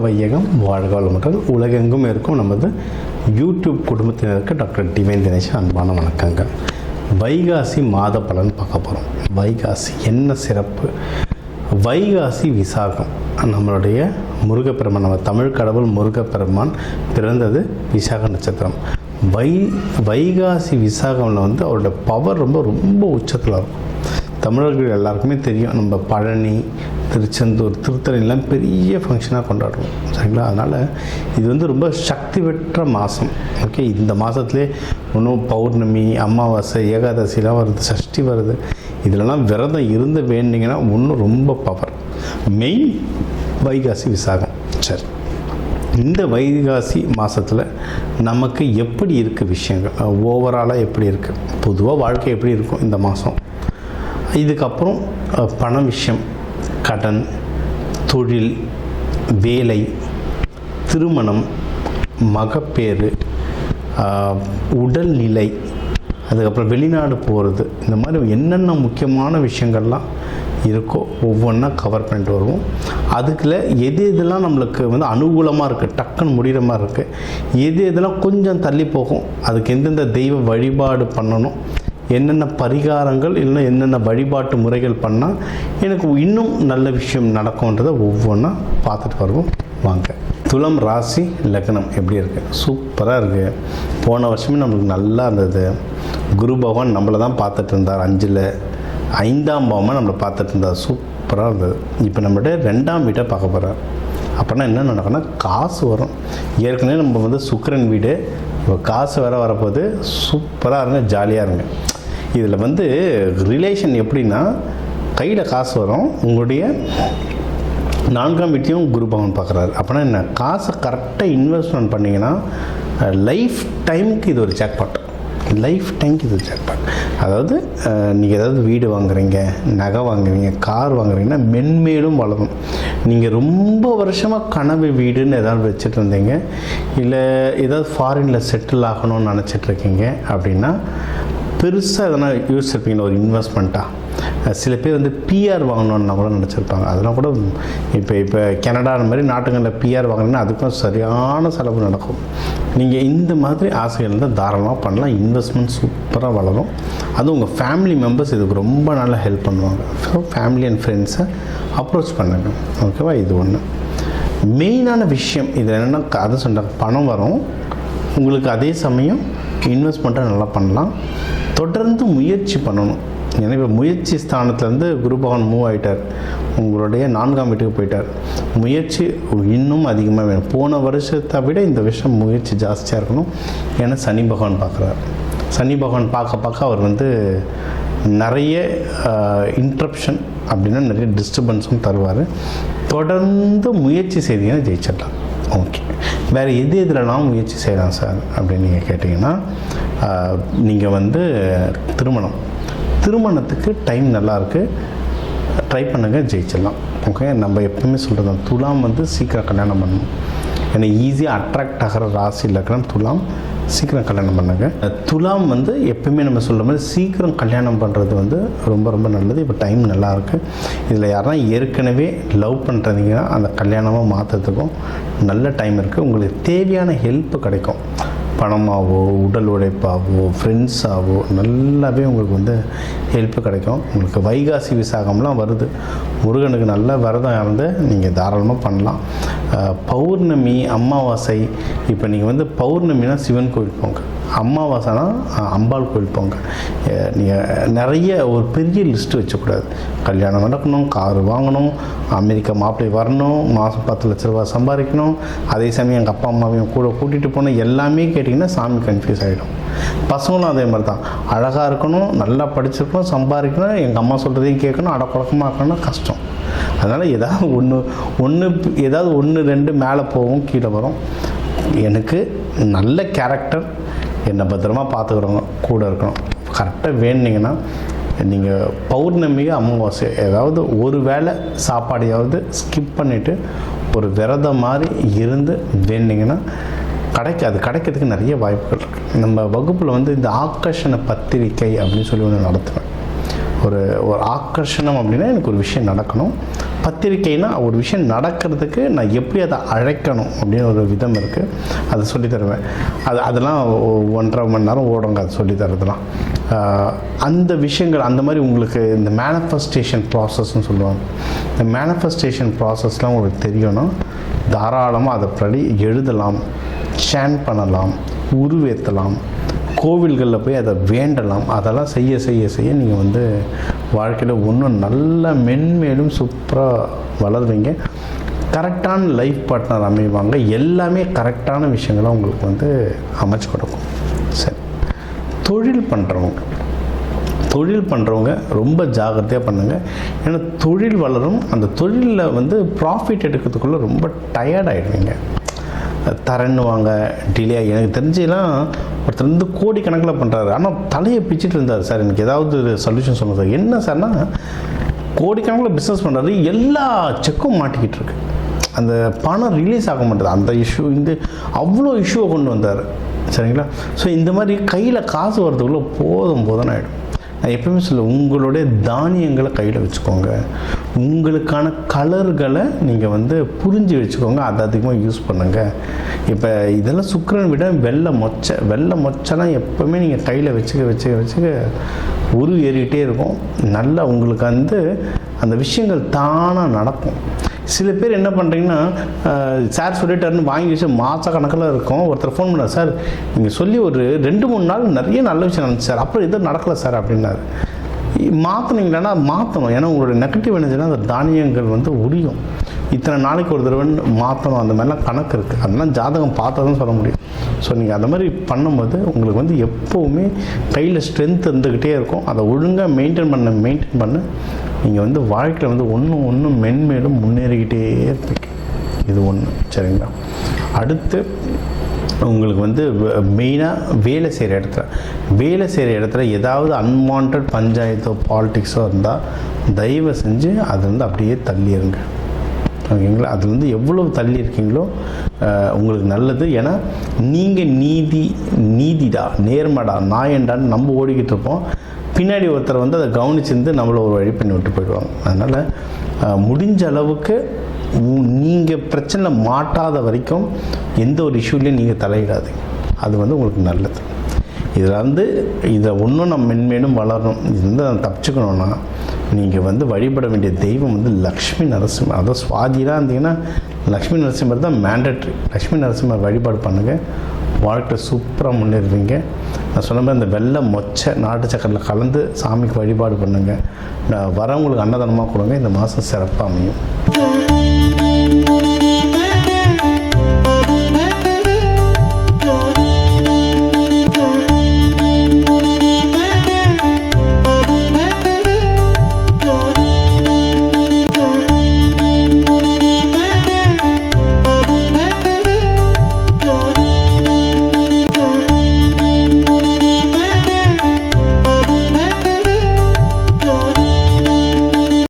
வையகம் வாழ்க வளமுடன். உலகெங்கும் இருக்கும் நமது யூடியூப் குடும்பத்தினருக்கு டாக்டர் டிவைன் தினேஷ் அன்பான வணக்கங்கள். வைகாசி மாத பலன் பார்க்க போகிறோம். வைகாசி என்ன சிறப்பு? வைகாசி விசாகம். நம்மளுடைய முருகப்பெருமான், நம்ம தமிழ் கடவுள் முருகப்பெருமான் பிறந்தது விசாக நட்சத்திரம். வைகாசி விசாகமில் அவரோட பவர் ரொம்ப உச்சத்தில் இருக்கும். தமிழர்கள் எல்லாருக்குமே தெரியும், நம்ம பழனி, திருச்செந்தூர், திருத்தணிலாம் பெரிய ஃபங்க்ஷனாக கொண்டாடுவோம், சரிங்களா? அதனால் இது ரொம்ப சக்தி பெற்ற மாதம். ஓகே, இந்த மாதத்துலேயே இன்னும் பௌர்ணமி, அமாவாசை, ஏகாதசிலாம் வருது, சஷ்டி வருது. இதிலலாம் விரதம் இருந்து வேண்டிங்கன்னா இன்னும் ரொம்ப பவர். மெயின் வைகாசி விசாகம். சரி, இந்த வைகாசி மாதத்தில் நமக்கு எப்படி இருக்குது விஷயங்கள், ஓவராலாக எப்படி இருக்குது, பொதுவாக வாழ்க்கை எப்படி இருக்கும் இந்த மாதம், இதுக்கப்புறம் பண விஷயம், கடன், தொழில், வேலை, திருமணம், மகப்பேறு, உடல்நிலை, அதுக்கப்புறம் வெளிநாடு போகிறது, இந்த மாதிரி என்னென்ன முக்கியமான விஷயங்கள்லாம் இருக்கோ ஒவ்வொன்றா கவர் பண்ணிட்டு வருவோம். அதுக்குள்ள எது எதெல்லாம் நம்மளுக்கு அனுகூலமாக இருக்குது, டக்குன்னு முடிகிற மாதிரி இருக்குது, எது எதெல்லாம் கொஞ்சம் தள்ளி போகும், அதுக்கு எந்தெந்த தெய்வ வழிபாடு பண்ணணும், என்னென்ன பரிகாரங்கள் இல்லைன்னா என்னென்ன வழிபாட்டு முறைகள் பண்ணால் எனக்கு இன்னும் நல்ல விஷயம் நடக்கும்ன்றதை ஒவ்வொன்றா பார்த்துட்டு வருவோம். வாங்க. துலாம் ராசி லக்னம் எப்படி இருக்குது? சூப்பராக இருக்குது. போன வருஷமே நம்மளுக்கு நல்லா இருந்தது. குரு பகவான் நம்மளை தான் பார்த்துட்டு இருந்தார். 5ஆம் பாவமாக நம்மளை பார்த்துட்டு இருந்தார். சூப்பராக இருந்தது. இப்போ நம்மளுடைய 2ஆம் வீட்டை பார்க்க போகிறார். அப்படின்னா என்ன நடக்குன்னா, காசு வரும். ஏற்கனவே நம்ம சுக்கிரன் வீடு, இப்போ காசு வரப்போது. சூப்பராக இருங்க, ஜாலியாக இருங்க. இதில் ரிலேஷன் எப்படின்னா, கையில் காசு வரும். உங்களுடைய 4ஆம் வீட்டையும் குரு பகவான் பார்க்குறாரு. அப்படின்னா என்ன, காசை கரெக்டாக இன்வெஸ்ட்மெண்ட் பண்ணிங்கன்னா லைஃப் டைமுக்கு இது ஒரு ஜாக்பாட். லைஃப் டைமுக்கு இது ஒரு ஜாக்பாட். அதாவது நீங்கள் ஏதாவது வீடு வாங்குறீங்க, நகை வாங்குறீங்க, கார் வாங்குறீங்கன்னா மென்மேலும் வளரும். நீங்கள் ரொம்ப வருஷமாக கனவு வீடுன்னு ஏதாவது வச்சுட்டு இருந்தீங்க, இல்லை ஏதாவது ஃபாரினில் செட்டில் ஆகணும்னு நினச்சிட்ருக்கீங்க அப்படின்னா, பெருசாக எதனா யோசிச்சிருப்பீங்களா ஒரு இன்வெஸ்ட்மெண்ட்டாக. சில பேர் பிஆர் வாங்கணுன்னா கூட நினச்சிருப்பாங்க. அதெல்லாம் கூட இப்போ கனடா அந்த மாதிரி நாட்டுகளில் பிஆர் வாங்கினா அதுக்கும் சரியான செலவு நடக்கும். நீங்கள் இந்த மாதிரி ஆசைகள் இருந்தால் தாராளமாக பண்ணலாம். இன்வெஸ்ட்மெண்ட் சூப்பராக வளரும். அதுவும் உங்கள் ஃபேமிலி மெம்பர்ஸ் இதுக்கு ரொம்ப நல்லா ஹெல்ப் பண்ணுவாங்க. ஸோ ஃபேமிலி அண்ட் ஃப்ரெண்ட்ஸை அப்ரோச் பண்ணுங்க. ஓகேவா? இது ஒன்று மெயினான விஷயம். இது என்னென்னா, அதை சொன்னாங்க, பணம் வரும் உங்களுக்கு, அதே சமயம் இன்வெஸ்ட்மெண்ட்டை நல்லா பண்ணலாம். தொடர்ந்து முயற்சி பண்ணணும். ஏன்னா இப்போ முயற்சி ஸ்தானத்துலேருந்து குரு பகவான் மூவ் ஆகிட்டார், உங்களுடைய 4ஆம் வீட்டுக்கு போயிட்டார். முயற்சி இன்னும் அதிகமாக வேணும். போன வருஷத்தை விட இந்த வருஷம் முயற்சி ஜாஸ்தியாக இருக்கணும். ஏன்னா சனி பகவான் பார்க்குறார். சனி பகவான் பார்க்க அவர் நிறைய இன்ட்ரப்ஷன் அப்படின்னா நிறைய டிஸ்டர்பன்ஸும் தருவார். தொடர்ந்து முயற்சி செய்தீங்கன்னா ஜெயிச்சிடலாம். ஓகே, வேறு எதுலலாம் முயற்சி செய்யலாம் சார் அப்படின்னு நீங்கள் கேட்டிங்கன்னா, நீங்கள் திருமணத்துக்கு டைம் நல்லாயிருக்கு, ட்ரை பண்ணுங்கள், ஜெயிச்சிடலாம். ஓகே, நம்ம எப்பவுமே சொல்கிறது, துலாம் சீக்கிரம் கல்யாணம் பண்ணணும். ஏன்னா ஈஸியாக அட்ராக்ட் ஆகிற ராசி லக்னம் துலாம். சீக்கிரம் கல்யாணம் பண்ணுங்க. துலாம் எப்பவுமே நம்ம சொல்கிற மாதிரி சீக்கிரம் கல்யாணம் பண்ணுறது ரொம்ப நல்லது. இப்போ டைம் நல்லாயிருக்கு. இதில் யாருன்னா ஏற்கனவே லவ் பண்ணுறீங்கன்னா அந்த கல்யாணமாக மாற்றுறதுக்கும் நல்ல டைம் இருக்குது. உங்களுக்கு தேவையான ஹெல்ப் கிடைக்கும். பணமாகவோ, உடல் உழைப்பாகவோ, ஃப்ரெண்ட்ஸாகவோ நல்லாவே உங்களுக்கு ஹெல்ப்பு கிடைக்கும். உங்களுக்கு வைகாசி விசாகம்லாம் வருது. முருகனுக்கு நல்ல விரதம் இருந்து நீங்கள் தாராளமாக பண்ணலாம். பௌர்ணமி, அமாவாசை, இப்போ நீங்கள் பௌர்ணமினா சிவன் கோவில் போங்க, அமாவாசைனா அம்பாள் கோவில் போங்க. நீங்கள் நிறைய ஒரு பெரிய லிஸ்ட்டு வச்சக்கூடாது. கல்யாணம் நடக்கணும், காரு வாங்கணும், அமெரிக்கா மாப்பிள்ளை வரணும், மாதம் 10 லட்ச ரூபா சம்பாதிக்கணும், அதே சமயம் எங்கள் அப்பா அம்மாவையும் கூட கூட்டிகிட்டு போகணும், எல்லாமே கேட்டிங்கன்னா சாமி கன்ஃபியூஸ் ஆகிடும். பசங்களும் அதே மாதிரி தான். அழகாக இருக்கணும், நல்லா படிச்சிருக்கணும், சம்பாதிக்கணும், எங்கள் அம்மா சொல்கிறதையும் கேட்கணும், அடக்குழக்கமாக இருக்கணும்னா கஷ்டம். அதனால் ஏதாவது ஒன்று 2 மேலே போகும், கீழே வரும். எனக்கு நல்ல கேரக்டர், என்னை பத்திரமா பார்த்துக்கிறவங்க கூட இருக்கணும். கரெக்டாக வேணுனீங்கன்னா நீங்கள் பௌர்ணமிக்கு அமாவாசை ஏதாவது ஒரு வேளை சாப்பாடையாவது ஸ்கிப் பண்ணிவிட்டு ஒரு விரதம் மாதிரி இருந்து வேணுனீங்கன்னா கிடைக்கிறதுக்கு நிறைய வாய்ப்புகள் இருக்குது. நம்ம வகுப்பில் இந்த ஆக்கர்ஷண பத்திரிக்கை அப்படின்னு சொல்லி ஒன்று நடத்துவேன். ஒரு ஆக்கர்ஷணம் அப்படின்னா எனக்கு ஒரு விஷயம் நடக்கணும். பத்திரிக்கைனா ஒரு விஷயம் நடக்கிறதுக்கு நான் எப்படி அதை அழைக்கணும் அப்படின்னு ஒரு விதம் இருக்குது. அதை சொல்லித்தருவேன். அதெல்லாம் 1.5 மணி நேரம் ஓடுங்க அது சொல்லித்தரதுலாம். அந்த விஷயங்கள் அந்த மாதிரி உங்களுக்கு இந்த மேனிஃபெஸ்டேஷன் ப்ராசஸ்ன்னு சொல்லுவாங்க. இந்த மேனிஃபெஸ்டேஷன் ப்ராசஸ்லாம் உங்களுக்கு தெரியணும்னா தாராளமாக அதை படி எழுதலாம், சேன் பண்ணலாம், உருவேற்றலாம், கோவில்களில் போய் அதை வேண்டலாம். அதெல்லாம் செய்ய செய்ய செய்ய நீங்கள் வந்து வாழ்க்கையில் ஒன்றும் நல்ல மென்மேலும் சூப்பராக வளருவீங்க. கரெக்டான லைஃப் பார்ட்னர் அமைவாங்க. எல்லாமே கரெக்டான விஷயங்களாக உங்களுக்கு வந்து அமைச்சு கொடுக்கும். சரி, தொழில் பண்ணுறவங்க ரொம்ப ஜாகிரதையாக பண்ணுங்கள். ஏன்னா தொழில் வளரும். அந்த தொழிலில் வந்து ப்ராஃபிட் எடுக்கிறதுக்குள்ளே ரொம்ப டயர்டாகிடுவீங்க. தரன்னுவாங்க, டிலே. எனக்கு தெரிஞ்செல்லாம் ஒருத்தர் வந்து கோடிக்கணக்கில் பண்ணுறாரு, ஆனால் தலையை பிச்சுட்டு இருந்தார். சார் எனக்கு ஏதாவது சொல்யூஷன் சொல்லுங்கள் சார். என்ன சார்னா, கோடிக்கணக்கில் பிஸ்னஸ் பண்ணுறாரு, எல்லா செக்கும் மாட்டிக்கிட்டு இருக்கு, அந்த பணம் ரிலீஸ் ஆக மாட்டேது. அந்த இஷ்யூ இந்த அவ்வளோ இஷ்யூவை கொண்டு வந்தார். சரிங்களா? ஸோ இந்த மாதிரி கையில் காசு வரதுக்குள்ளே போதும்னு ஆகிடும். நான் எப்பவுமே சொல்லுவேன், உங்களுடைய தானியங்களை கையில் வச்சுக்கோங்க. உங்களுக்கான கலர்களை நீங்கள் வந்து புரிஞ்சு வச்சுக்கோங்க. அதை அதிகமாக யூஸ் பண்ணுங்கள். இப்போ இதெல்லாம் சுக்கிரன் விட வெள்ளை மொச்செல்லாம் எப்போவுமே நீங்கள் கையில் வச்சுக்க ஏறிக்கிட்டே இருக்கும். நல்லா உங்களுக்கு வந்து அந்த விஷயங்கள் தானாக நடக்கும். சில பேர் என்ன பண்ணுறீங்கன்னா, சார் சொல்லிட்டாருன்னு வாங்கி வச்சு மாத கணக்கில் இருக்கும். ஒருத்தர் ஃபோன் பண்ணார், சார் நீங்கள் சொல்லி ஒரு 2-3 நாள் நிறைய நல்ல விஷயம் நடந்துச்சு சார், அப்புறம் எதுவும் நடக்கலை சார் அப்படின்னாரு. மாற்றினீங்களான்னா மாற்றணும். ஏன்னா உங்களுடைய நெகட்டிவ் எனர்ஜினா அந்த தானியங்கள் வந்து உரியும். இத்தனை நாளைக்கு ஒரு தடவை மாற்றணும். அந்த மாதிரிலாம் கணக்கு இருக்குது. அதெல்லாம் ஜாதகம் பார்த்தா தான் சொல்ல முடியும். ஸோ நீங்கள் அந்த மாதிரி பண்ணும்போது உங்களுக்கு வந்து எப்போவுமே கையில் ஸ்ட்ரென்த் இருந்துக்கிட்டே இருக்கும். அதை ஒழுங்காக மெயின்டைன் பண்ண நீங்கள் வந்து வாழ்க்கையில் வந்து ஒன்றும் மென்மேலும் முன்னேறிக்கிட்டே இருப்பீங்க. இது ஒன்று. சரிங்களா? அடுத்து உங்களுக்கு வந்து மெயினாக வேலை செய்கிற இடத்துல ஏதாவது அன்வான்ட் பஞ்சாயத்தோ பாலிட்டிக்ஸோ இருந்தால் தயவு செஞ்சு அது வந்து அப்படியே தள்ளிடுங்க. ஓகேங்களா? அது வந்து எவ்வளவு தள்ளி இருக்கீங்களோ உங்களுக்கு நல்லது. ஏன்னா நீங்கள் நீதிடா, நேர்மடா, நாயண்டான்னு நம்ம ஓடிக்கிட்டு இருப்போம். பின்னாடி ஒருத்தர் வந்து அதை கவனிச்சிருந்து நம்மளை ஒரு வழி பண்ணி விட்டு போயிடுவாங்க. அதனால் முடிஞ்ச அளவுக்கு நீங்கள் பிரச்சனை மாட்டாத வரைக்கும் எந்த ஒரு இஷ்யூலையும் நீங்கள் தலையிடாதீங்க. அது வந்து உங்களுக்கு நல்லது. இதை ஒன்றும் நம்ம மென்மேலும் வளரணும், இது தப்பிச்சுக்கணுன்னா நீங்கள் வந்து வழிபட வேண்டிய தெய்வம் வந்து லக்ஷ்மி நரசிம்மர். அதாவது சுவாதிலாம் இருந்தீங்கன்னா லக்ஷ்மி நரசிம்மர் தான் மேண்டட்ரி. லக்ஷ்மி நரசிம்மர் வழிபாடு பண்ணுங்கள். வாழ்க்கை சூப்பராக முன்னேறுவீங்க. நான் சொன்ன மாதிரி அந்த வெள்ளை மொச்சை நாட்டு சக்கரில் கலந்து சாமிக்கு வழிபாடு பண்ணுங்கள். வரவங்களுக்கு அன்னதானமாக கொடுங்க. இந்த மாதம் சிறப்பாக அமையும்.